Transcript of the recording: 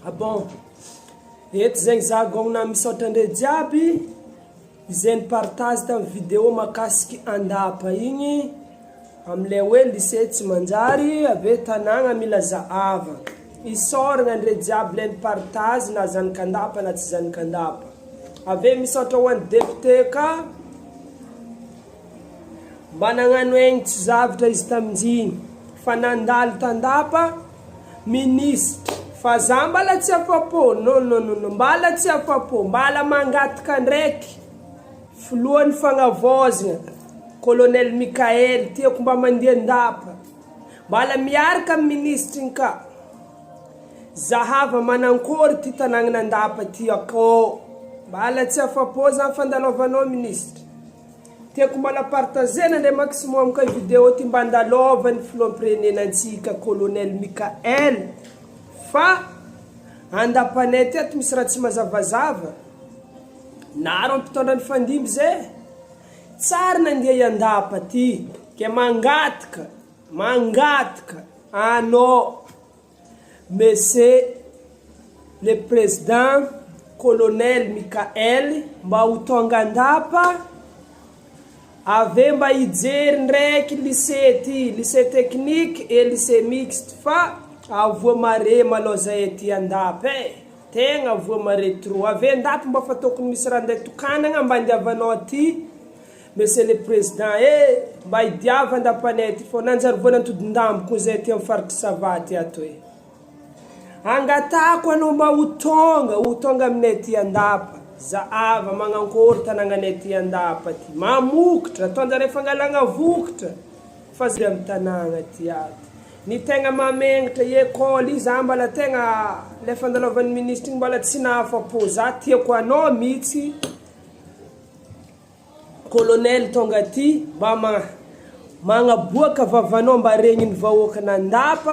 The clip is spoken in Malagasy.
Bon, eto zegny za gôgna misaotra andre jiaby izay nipartage tamin'ny vidéo makasiky andapa igny amile hoe lycée tsy manjary ave tanàgna mila zahava. Isoragna andre jiaby le nipartage na zanik'andapa na tsy zanik'andapa. Ave misaotra ho an'ny député ka mba nagnano egny tsy zavatra izy tamin'igny fa nandalo tandapa ministre fa za mbala tsy afapo, non, mbala tsy afapo, mbala mangataka ndraiky filohany fagnavaozana colonel Mikael tiako mba mandeha andapa, mbala miaraka amin'ny ministre igny ka zahava manankory ty tanàgna andapa ty akô, mbala tsy afapo za fandalovanao ministre. Tiako mbala partagena ndre maximum ka vidéo ty mba andalova ny filoham-pirenenantsika colonel Mikael fa andapanay teto misy raha tsy mazavazava naro ampitondra ny fandimby zay tsara nandeha iandapa ty ke mangataka anao monsieur le président colonel Mikael mba ho tonga andapa ave mba hijery ndraiky lycée ty, lycée technique et lycée mixte fa avoa mare malo zahay ty andapa tegna avoa mare trop. Ave andapa mba fa tokony misy raha ndraiky tokanagna mba andiavanao ty monsieur le président mba hidiava andapanay ty fô nanjary voa nantodindamboko zay ty amin'ny faritry savaty ato angatako anao mba ho tonga aminay ty andapa zahava manankory tanàgnanay ty andapa ty mamokatra ataonjare fangalagna vokatra fa zay amin'ny tanàgna ty ato ny tegna mamengatra école za mbala tegna le fandalovan'ny ministre mbala tsy nahafapo za tiako anao mihitsy colonel tonga ty mba magnaboaka vavanao mba regny ny vahoaka nandapa